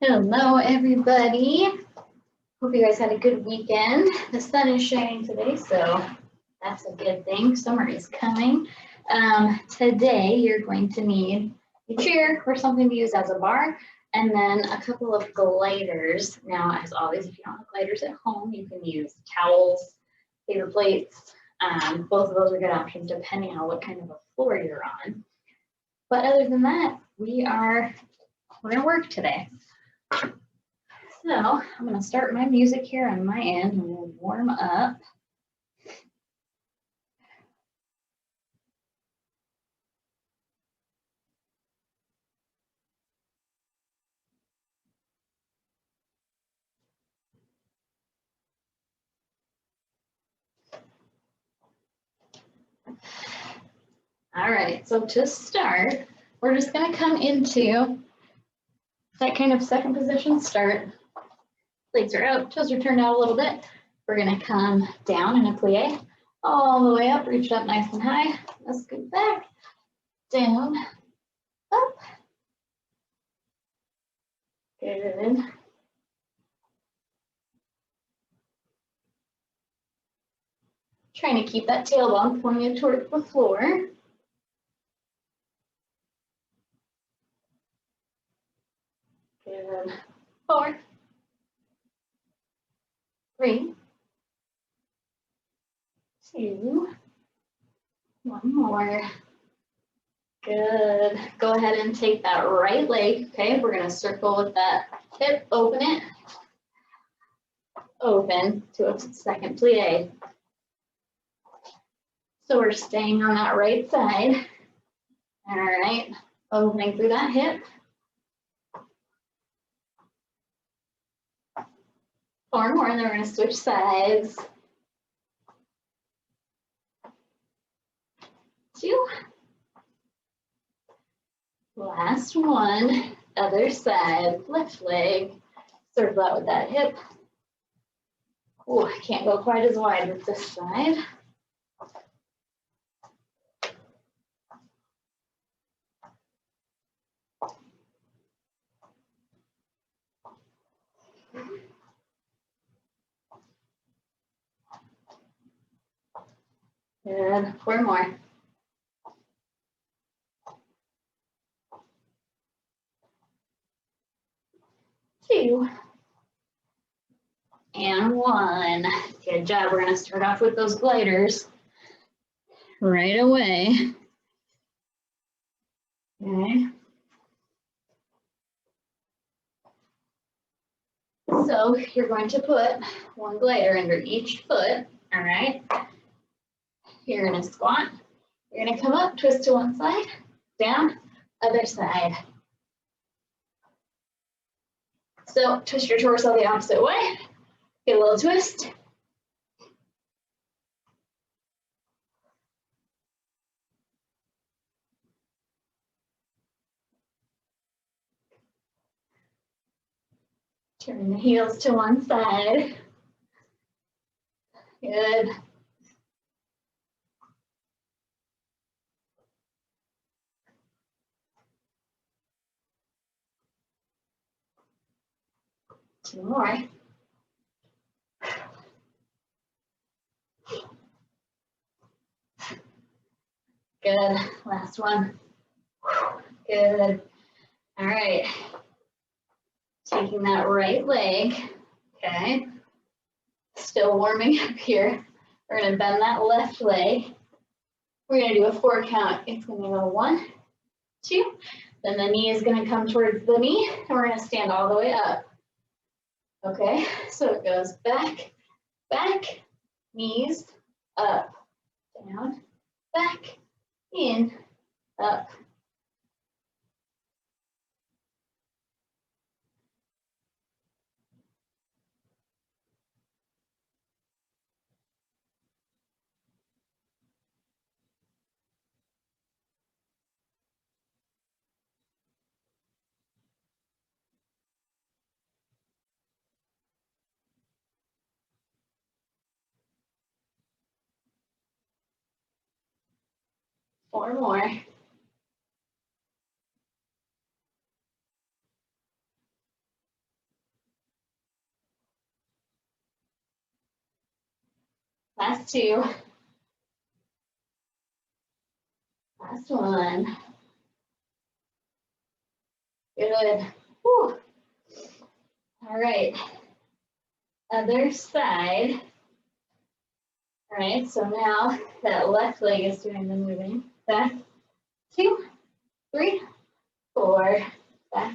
Hello, everybody. Hope you guys had a good weekend. The sun is shining today, so that's a good thing. Summer is coming. Today, you're going to need a chair or something to use as a bar, and then a couple of gliders. Now, as always, if you don't have gliders at home, you can use towels, paper plates. Both of those are good options depending on what kind of a floor you're on. But other than that, we're going to work today. So I'm going to start my music here on my end and we'll warm up. All right, so to start, we're just going to come into that kind of second position start. Legs are out, toes are turned out a little bit. We're going to come down in a plie, all the way up, reach up nice and high. Let's go back, down, up. Good. Trying to keep that tailbone pointed towards the floor. Good. 4, 3, 2, 1 more. Good. Go ahead and take that right leg. Okay, we're going to circle with that hip, open it, open to a second plie. So we're staying on that right side. All right, opening through that hip. 4 more, and then we're going to switch sides. 2. Last one, other side, left leg. Circle out with that hip. Oh, I can't go quite as wide with this side. Good. 4 more. 2. And 1. Good job. We're going to start off with those gliders right away. Okay. So you're going to put 1 glider under each foot. All right. You're going to squat. You're going to come up, twist to one side, down, other side. So twist your torso the opposite way. Get a little twist. Turn the heels to one side. Good. Two more. Good. Last one. Good. All right. Taking that right leg. Okay. Still warming up here. We're going to bend that left leg. We're going to do a 4 count. It's going to go 1, 2. Then the knee is going to come towards the knee, and we're going to stand all the way up. Okay, so it goes back, back, knees, up, down, back, in, up. Four more. Last two. Last one. Good. Whew. All right. Other side. All right, so now that left leg is doing the moving. Back, 2, 3, 4. Back,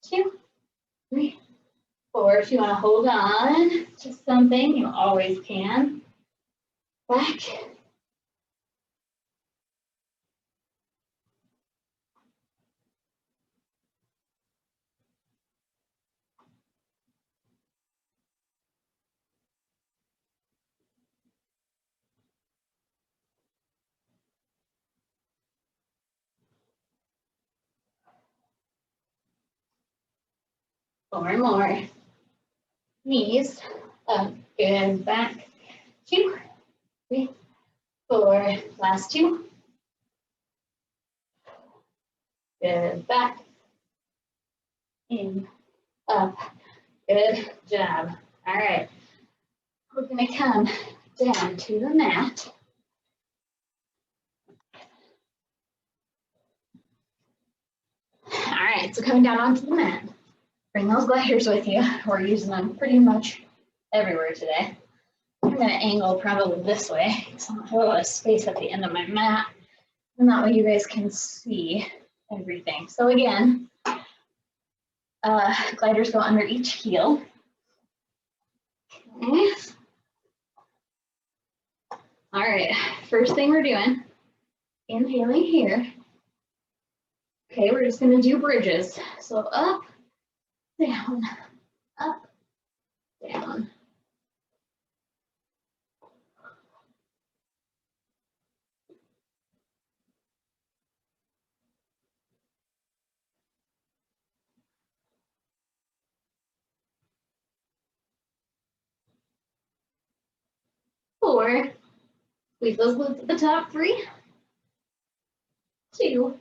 2, 3, 4. If you want to hold on to something, you always can. Back. Four more. Knees up. Good. Back. 2, 3, 4. Last two. Good. Back. In. Up. Good job. All right. We're going to come down to the mat. All right, so coming down onto the mat. Bring those gliders with you. We're using them pretty much everywhere today. I'm going to angle probably this way because I don't have a lot of space at the end of my mat. And that way you guys can see everything. So again, gliders go under each heel. Okay. All right, first thing we're doing, inhaling here. Okay, we're just going to do bridges. So up, down, up, down. Four. Squeeze those glutes at the top. 3, 2,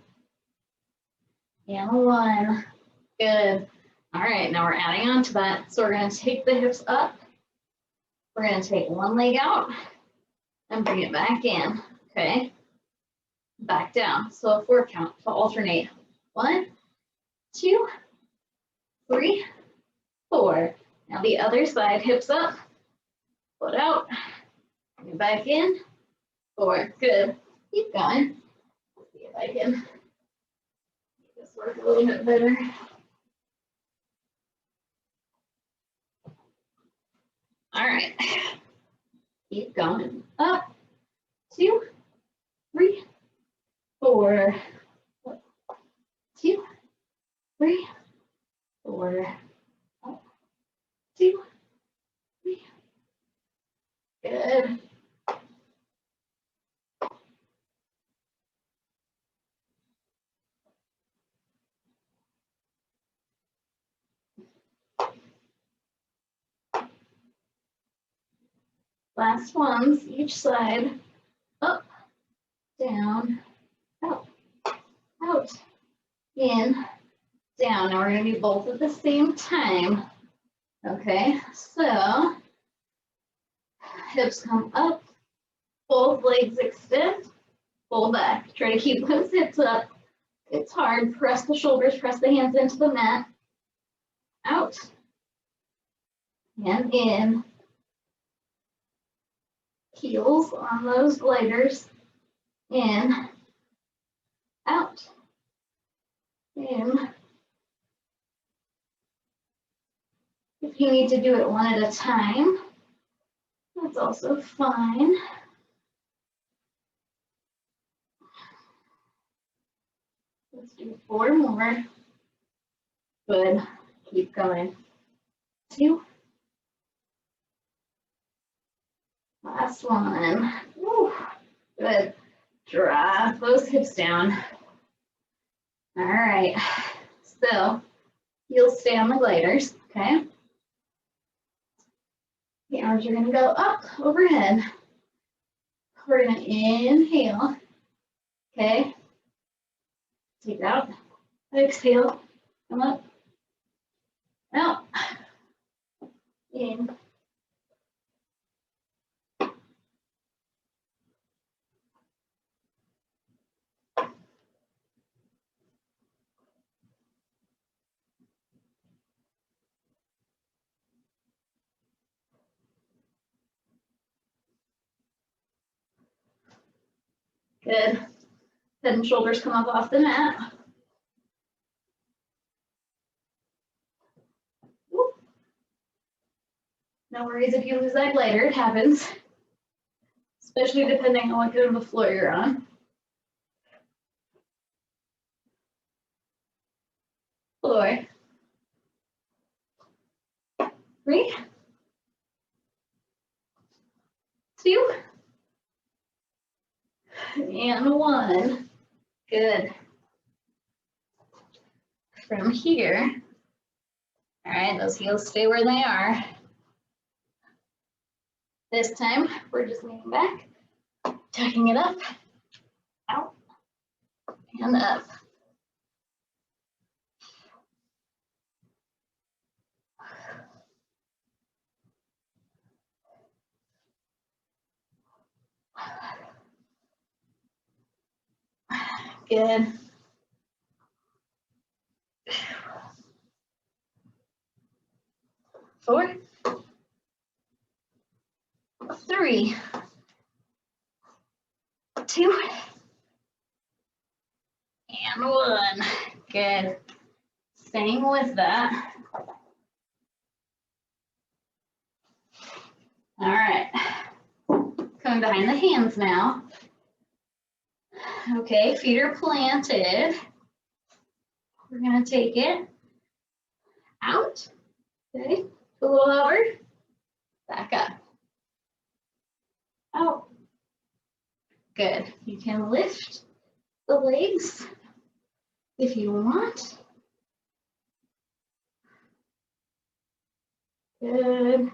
and 1. Good. All right, now we're adding on to that. So we're going to take the hips up. We're going to take one leg out and bring it back in. Okay. Back down. So a 4 count to alternate. 1, 2, 3, 4. Now the other side, hips up, foot out, bring it back in. 4. Good. Keep going. Let's see if I can make this work a little bit better. All right. Keep going. Up. 2, 3, 4. 2, 3, 4. Up. 2, 3. Good. Last ones, each side. Up, down, out, out, in, down. Now we're going to do both at the same time. Okay, so hips come up, both legs extend, pull back. Try to keep those hips up. It's hard. Press the shoulders, press the hands into the mat. Out and in. Heels on those gliders. In, out, in. If you need to do it one at a time, that's also fine. Let's do 4 more. Good. Keep going. 2. Last one. Woo. Good. Drop those hips down. All right. So heels stay on the gliders. Okay. The arms are going to go up overhead. We're going to inhale. Okay. Take it out. Exhale. Come up. Out. In. Good. Head and shoulders come up off the mat. No worries if you lose that glider, it happens. Especially depending on what kind of a floor you're on. 4, 3, 2, and 1. Good. From here, all right, those heels stay where they are. This time, we're just leaning back, tucking it up, out, and up. Good. 4, 3, 2, and 1. Good. Staying with that. All right. Coming behind the hands now. Okay, feet are planted. We're going to take it out. Okay, a little hover. Back up. Out. Good. You can lift the legs if you want. Good.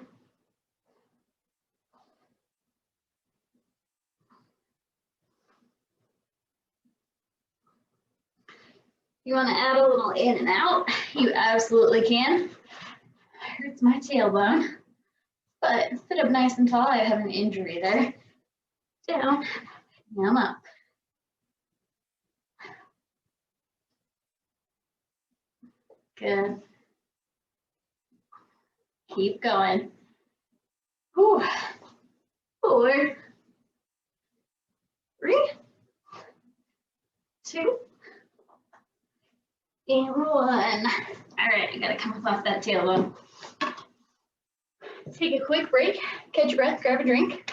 You want to add a little in and out, you absolutely can. Hurts my tailbone, but sit up nice and tall. I have an injury there. Down, and up. Good. Keep going. Whew. 4, 3, 2, and 1. All right, you gotta come up off that tailbone. Take a quick break, catch your breath, grab a drink.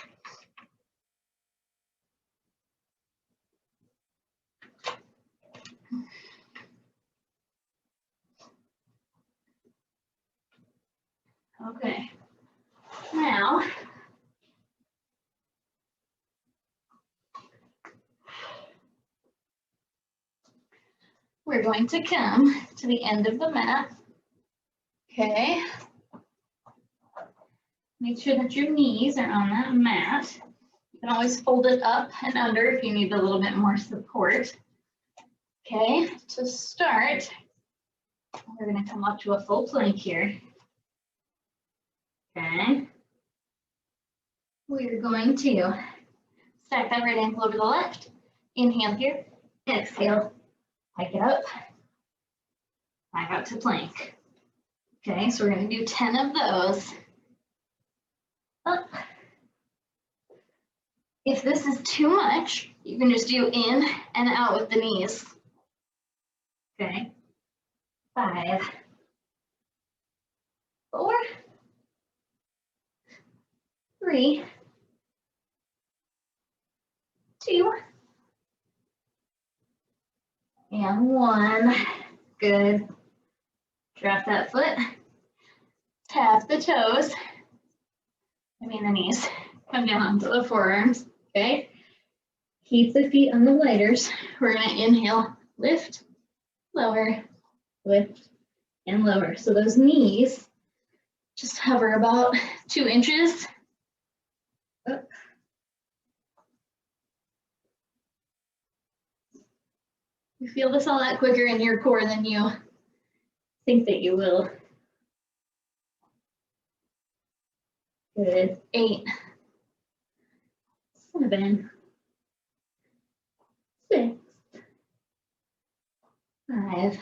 Okay, now we're going to come to the end of the mat. Okay. Make sure that your knees are on that mat. You can always fold it up and under if you need a little bit more support. Okay, to start, we're going to come up to a full plank here. Okay. We're going to stack that right ankle over the left. Inhale here. Exhale. Hike it up. Back out to plank. Okay, so we're going to do 10 of those. Up. If this is too much, you can just do in and out with the knees. Okay. 5, 4, 3, 2, and 1. Good. Drop that foot. Tap the toes. The knees. Come down to the forearms. Okay. Keep the feet on the gliders. We're going to inhale, lift, lower, lift, and lower. So those knees just hover about 2 inches. Up. You feel this a lot quicker in your core than you think that you will. Good. 8, 7, 6, 5,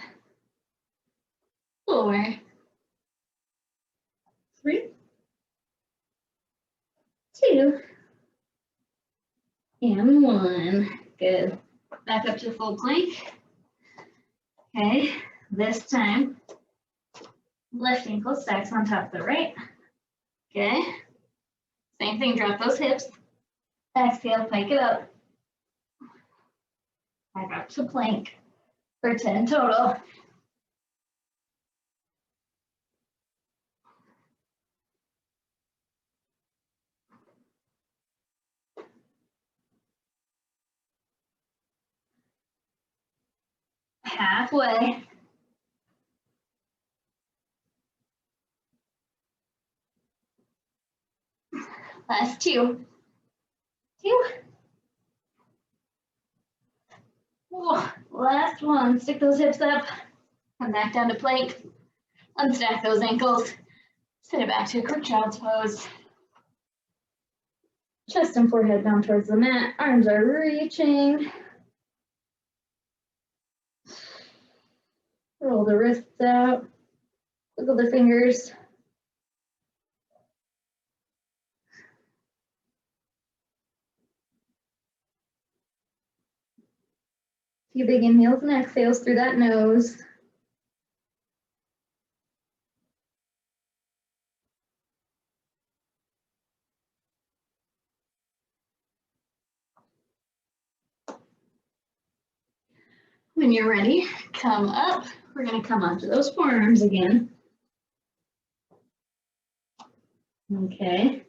4, 3, 2, and 1. Good. Back up to full plank. Okay, this time, left ankle stacks on top of the right. Okay, same thing, drop those hips. Exhale, plank it up. Back up to plank for 10 total. Halfway. Last two. Oh, last one. Stick those hips up. Come back down to plank. Unstack those ankles. Sit it back to a quick child's pose. Chest and forehead down towards the mat. Arms are reaching. Roll the wrists out. Wiggle the fingers. Few big inhales and exhales through that nose. When you're ready, come up. We're going to come onto those forearms again. Okay.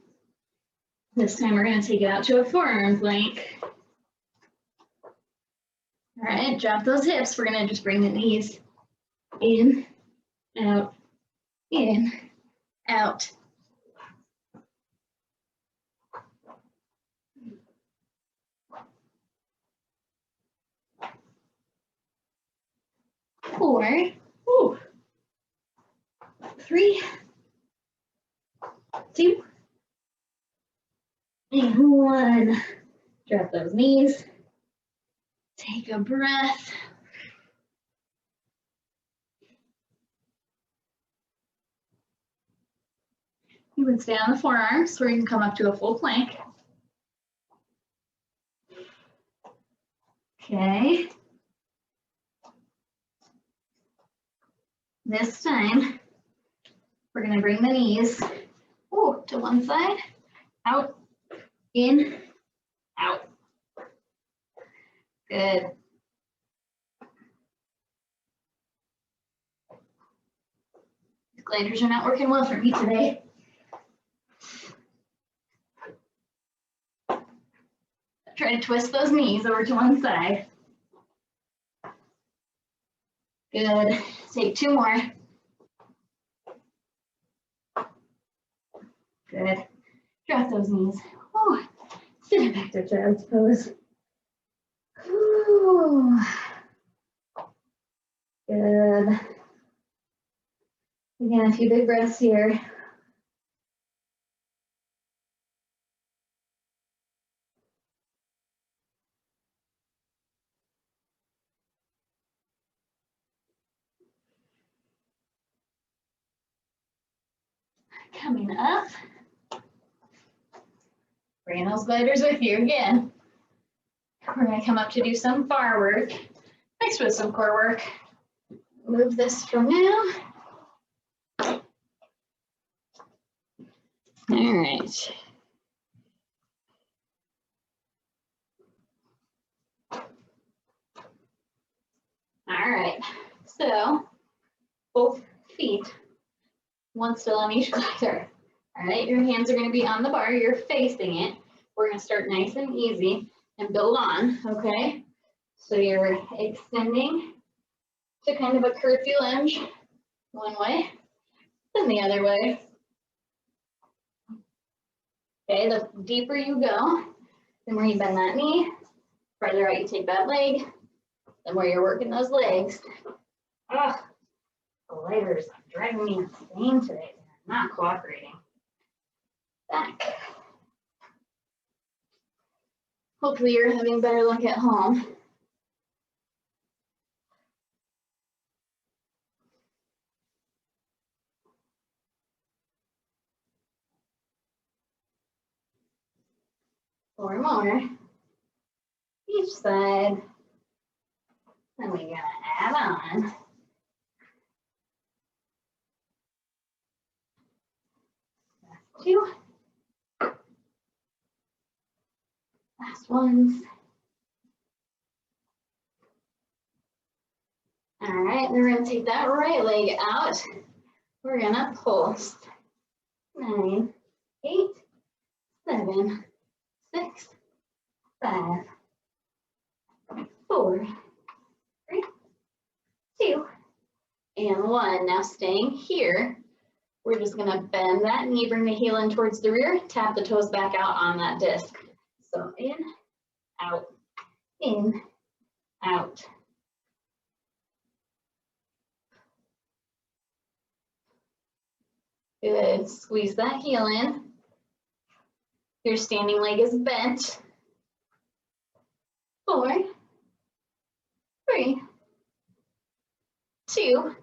This time we're going to take it out to a forearm plank. All right, drop those hips. We're going to just bring the knees in, out, in, out. Four, ooh, 3, 2, and 1. Drop those knees. Take a breath. You would stay on the forearms, so you can come up to a full plank. Okay. This time, we're going to bring the knees to one side, out, in, out. Good. These gliders are not working well for me today. Try to twist those knees over to one side. Good. Take 2 more. Good. Drop those knees. Ooh. Sit it back to child's pose. Ooh. Good. Again, a few big breaths here. Coming up. Bring those gliders with you again. We're going to come up to do some bar work, mixed with some core work. Move this for now. All right. All right. So both feet, one still on each glider. All right. Your hands are going to be on the bar. You're facing it. We're going to start nice and easy and build on. Okay. So you're extending to kind of a curfew lunge one way, then the other way. Okay, the deeper you go, the more you bend that knee, farther out you take that leg, the more you're working those legs. Ugh, the gliders are driving me insane today. They're not cooperating. Back. Hopefully you're having better luck at home. Four more. Each side. Then we're gonna add on. Two. Last ones. All right, then we're gonna take that right leg out. We're gonna pulse. 9, 8, 7, 6, 5, 4, 3, 2, and 1. Now staying here, we're just gonna bend that knee, bring the heel in towards the rear, tap the toes back out on that disc. So in, out, in, out. Good, squeeze that heel in. Your standing leg is bent. 4, 3, 2,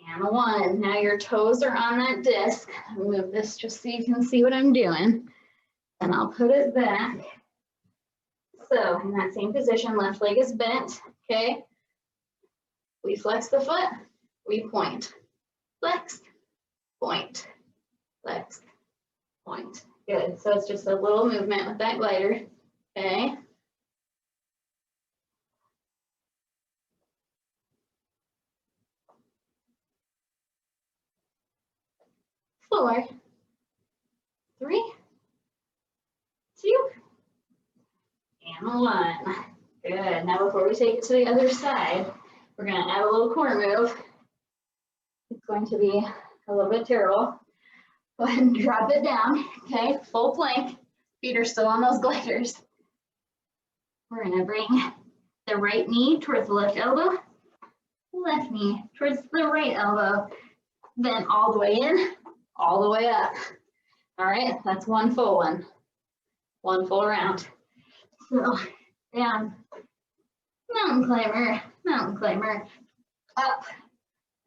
and 1. Now your toes are on that disc. I'll move this just so you can see what I'm doing. And I'll put it back. So in that same position, left leg is bent, okay? We flex the foot, we point. Flex, point, flex, point. Good, so it's just a little movement with that glider, okay? Four, 3, 2, and 1. Good, now before we take it to the other side, we're gonna add a little core move. It's going to be a little bit terrible. Go ahead and drop it down, okay? Full plank, feet are still on those gliders. We're gonna bring the right knee towards the left elbow, left knee towards the right elbow, then all the way in, all the way up. All right, that's one full full round. So down, mountain climber, up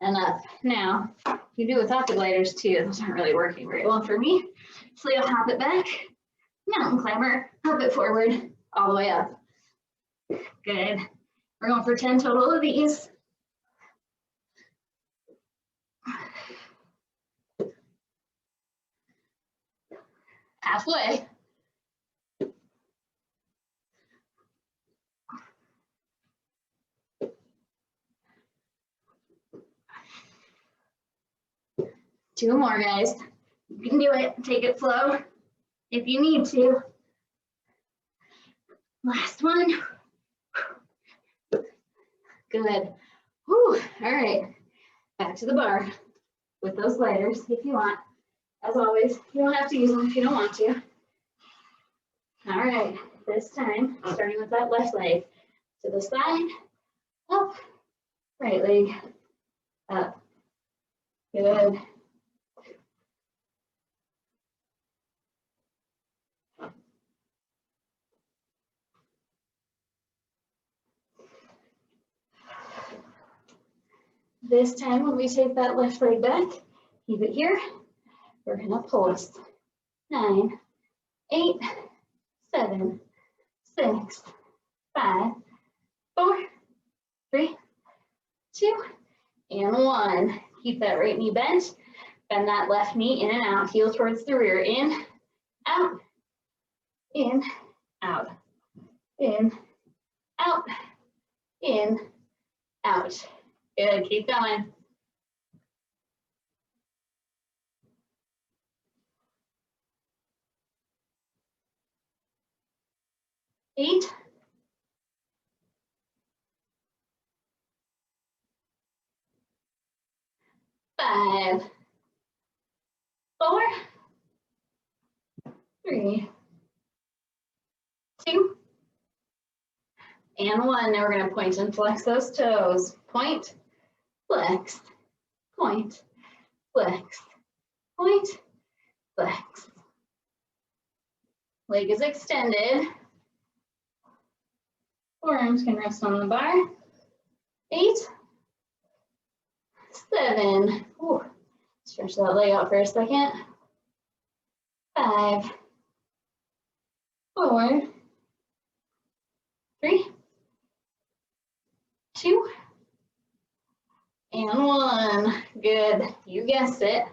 and up. Now, you do without the gliders too. Those aren't really working very well for me. So you'll hop it back, mountain climber, hop it forward, all the way up. Good. We're going for 10 total of these. Halfway. Two more, guys. You can do it. Take it slow if you need to. Last one. Good. Whew. All right. Back to the bar with those gliders if you want. As always, you don't have to use them if you don't want to. All right. This time, starting with that left leg. To the side, up, right leg, up. Good. This time when we take that left leg back, keep it here. We're gonna pulse. 9, 8, 7, 6, 5, 4, 3, 2, and 1. Keep that right knee bent. Bend that left knee in and out. Heel towards the rear. In, out, in, out, in, out, in, out. Good, keep going. 8, 5, 4, 3, 2, and 1. Now we're going to point and flex those toes. Point, flex, point, flex, point, flex. Leg is extended. Forearms can rest on the bar. 8, 7. Ooh, stretch that leg out for a second. 5, 4, 3, 2, and 1. Good. You guessed it.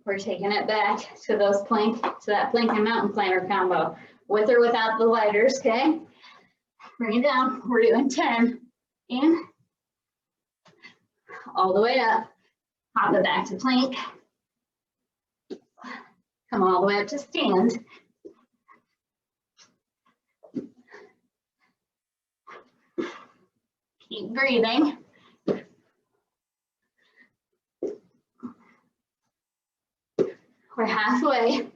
We're taking it back to that plank and mountain climber combo, with or without the lighters, okay? Bring it down. We're doing 10. And all the way up. Hop it back to plank. Come all the way up to stand. Keep breathing. We're halfway.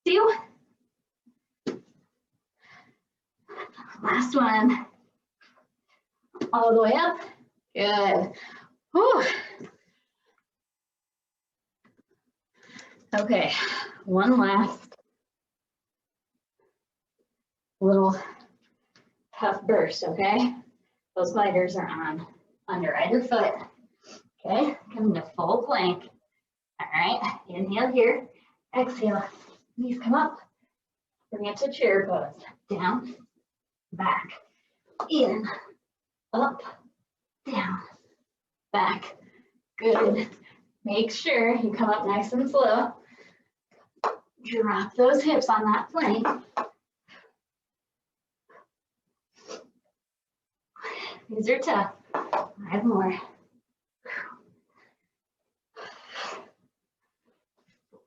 Two. Last one. All the way up. Good. Whew. Okay, one last little tough burst, okay? Those lighters are on under either foot. Okay, come to full plank. All right, inhale here, exhale. Knees come up, bring it to chair pose. Down, back, in, up, down, back. Good. Make sure you come up nice and slow. Drop those hips on that plank. These are tough. 5 more.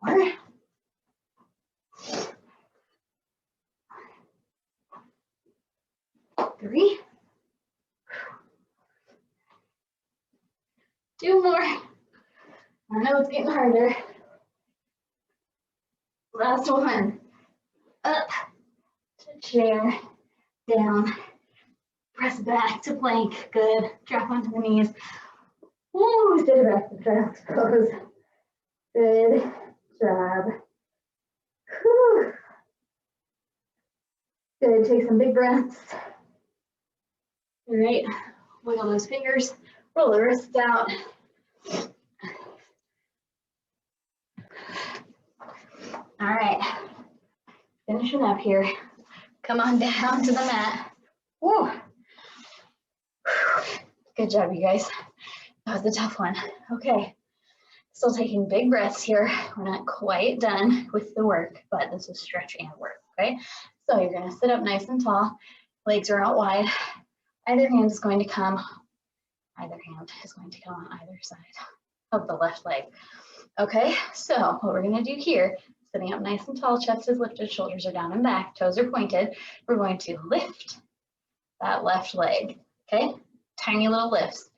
4. 3. 2 more. I know it's getting harder. Last one. Up to chair, down, press back to plank. Good. Drop onto the knees. Woo, sit back to child's pose. Good job. Whew. Good. Take some big breaths. All right. Wiggle those fingers. Roll the wrists out. All right, finishing up here. Come on down to the mat. Woo. Good job, you guys. That was a tough one. Okay, still taking big breaths here. We're not quite done with the work, but this is stretch and work, okay? So you're gonna sit up nice and tall. Legs are out wide. Either hand is going to come on either side of the left leg. Okay, so what we're gonna do here, sitting up nice and tall, chest is lifted, shoulders are down and back, toes are pointed. We're going to lift that left leg, okay? Tiny little lifts.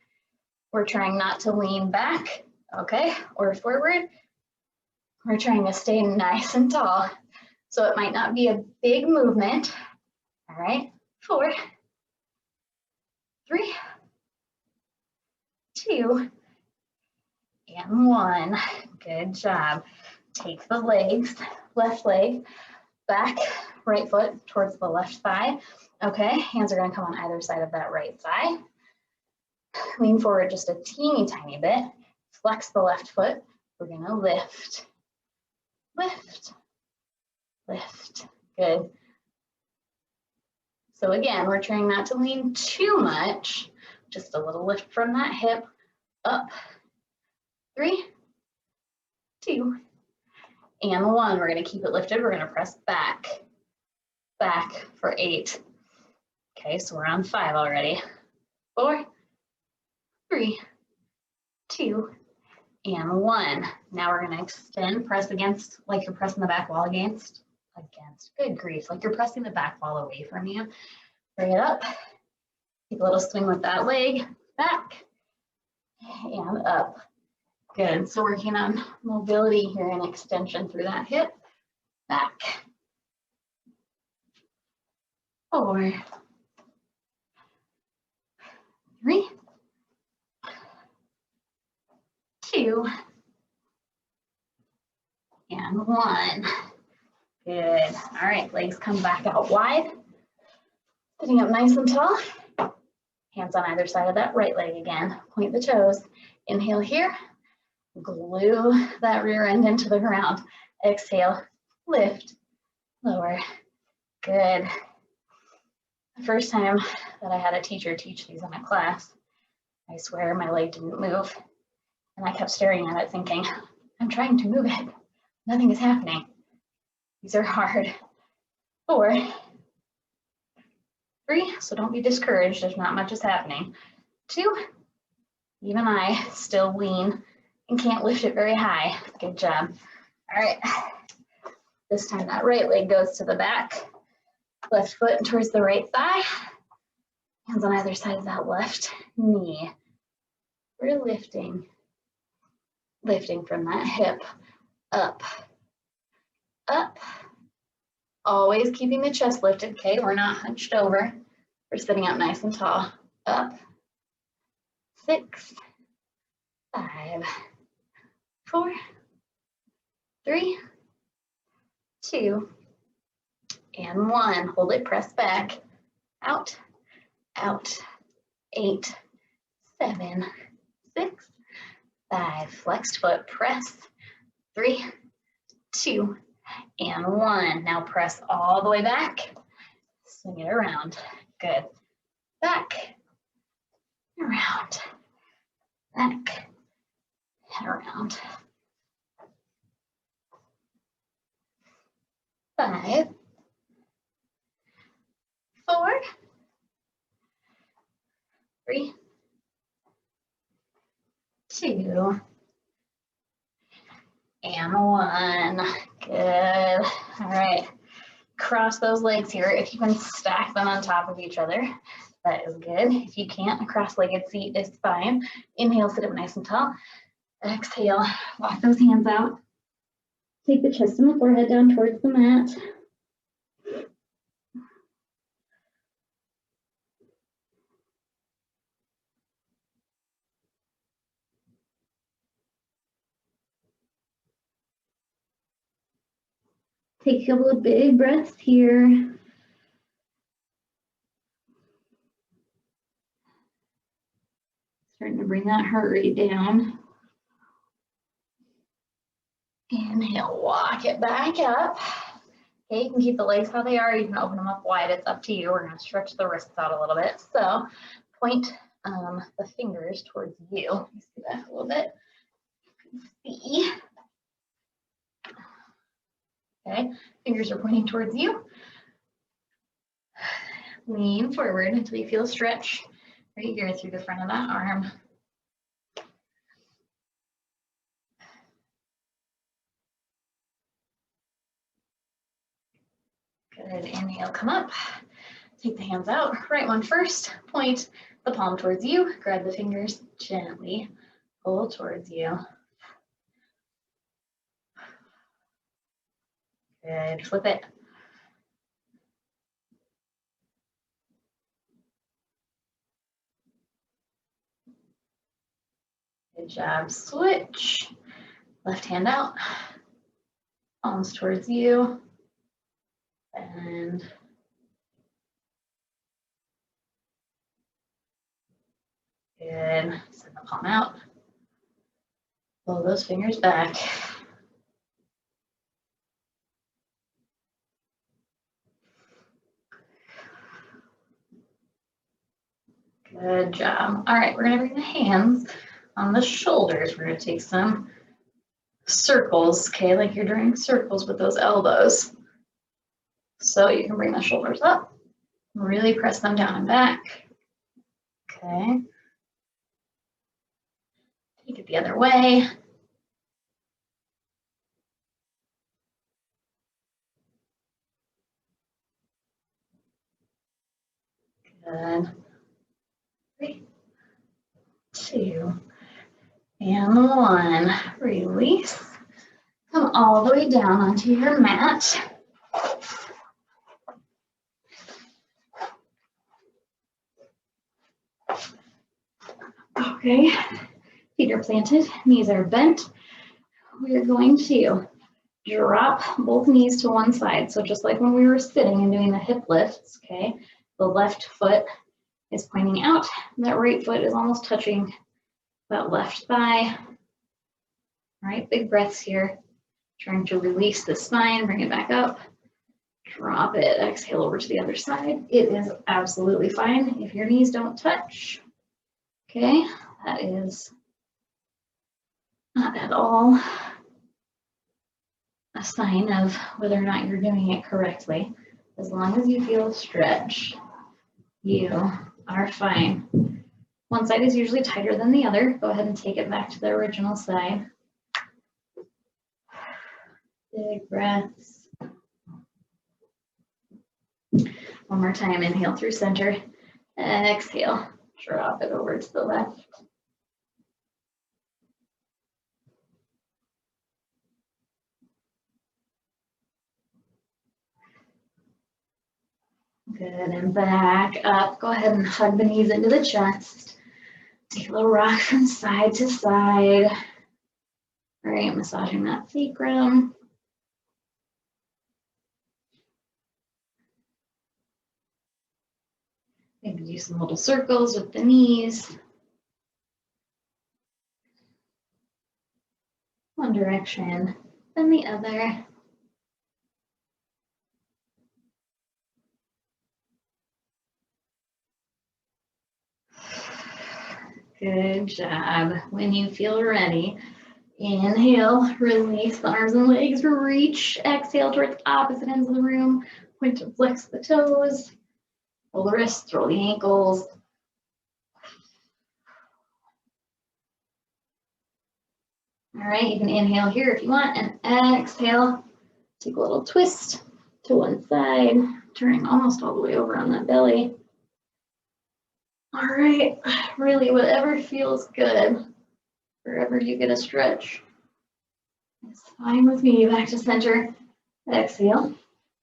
We're trying not to lean back, okay, or forward. We're trying to stay nice and tall. So it might not be a big movement. All right, 4, 3, 2, and 1. Good job. Take the legs, left leg, back, right foot towards the left thigh. Okay, hands are gonna come on either side of that right thigh. Lean forward just a teeny tiny bit. Flex the left foot. We're gonna lift, lift, lift. Good. So again, we're trying not to lean too much. Just a little lift from that hip. Up. 3, 2, and 1. We're going to keep it lifted. We're going to press back, back for 8. Okay, so we're on 5 already. 4, 3, 2, and 1. Now we're going to extend, press against, like you're pressing the back wall against. Good grief, like you're pressing the back wall away from you. Bring it up. Take a little swing with that leg. Back and up. Good. So working on mobility here and extension through that hip. Back. 4, 3, 2, and 1. Good. All right, legs come back out wide. Sitting up nice and tall. Hands on either side of that right leg again. Point the toes. Inhale here. Glue that rear end into the ground. Exhale, lift, lower. Good. The first time that I had a teacher teach these in a class, I swear my leg didn't move. And I kept staring at it thinking, I'm trying to move it. Nothing is happening. These are hard. 4, 3, so don't be discouraged. There's not much is happening. 2, even I still lean and can't lift it very high. Good job. All right. This time that right leg goes to the back. Left foot towards the right thigh. Hands on either side of that left knee. We're lifting from that hip up, up. Always keeping the chest lifted, okay? We're not hunched over. We're sitting up nice and tall. Up, 6, 5, 4, 3, 2, and 1. Hold it, press back. Out, out. 8, 7, 6, 5. Flexed foot, press. 3, 2, and 1. Now press all the way back. Swing it around. Good. Back, around, back, and around. 5, 4, 3, 2, and 1. Good. All right. Cross those legs here. If you can stack them on top of each other, that is good. If you can't, a cross-legged seat is fine. Inhale, sit up nice and tall. Exhale, walk those hands out. Take the chest and the forehead down towards the mat. Take a couple of big breaths here. Starting to bring that heart rate down. Inhale, walk it back up. Okay, you can keep the legs how they are. You can open them up wide. It's up to you. We're going to stretch the wrists out a little bit. So point the fingers towards you. Let me see that a little bit. See. Okay, fingers are pointing towards you. Lean forward until you feel a stretch right here through the front of that arm. Good. Inhale, come up. Take the hands out. Right one first. Point the palm towards you. Grab the fingers gently. Pull towards you. Good. Flip it. Good job. Switch. Left hand out. Palms towards you. And good. Send the palm out. Pull those fingers back. Good job. All right, we're going to bring the hands on the shoulders. We're going to take some circles, okay, like you're drawing circles with those elbows. So you can bring the shoulders up, really press them down and back. Okay. Take it the other way. Good. 3, 2, and 1. Release. Come all the way down onto your mat. Okay, feet are planted, knees are bent. We're going to drop both knees to one side. So just like when we were sitting and doing the hip lifts, okay, the left foot is pointing out. That right foot is almost touching that left thigh. All right, big breaths here. Trying to release the spine, bring it back up. Drop it, exhale over to the other side. It is absolutely fine if your knees don't touch. Okay, that is not at all a sign of whether or not you're doing it correctly. As long as you feel stretched, you are fine. One side is usually tighter than the other. Go ahead and take it back to the original side. Big breaths. One more time, inhale through center. Exhale, drop it over to the left. Good, and back up. Go ahead and hug the knees into the chest. Take a little rock from side to side. All right, massaging that sacrum. Maybe do some little circles with the knees. One direction, then the other. Good job. When you feel ready, inhale, release the arms and legs, reach, exhale towards opposite ends of the room. Point to flex the toes, roll the wrists, roll the ankles. All right, you can inhale here if you want, and exhale. Take a little twist to one side, turning almost all the way over on that belly. All right, really whatever feels good, wherever you get a stretch. It's fine with me. Back to center. Exhale.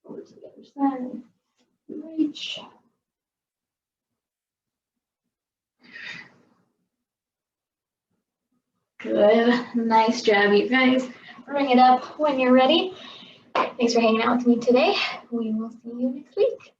Over to the other side. Reach. Good. Nice job, you guys. Bring it up when you're ready. Thanks for hanging out with me today. We will see you next week.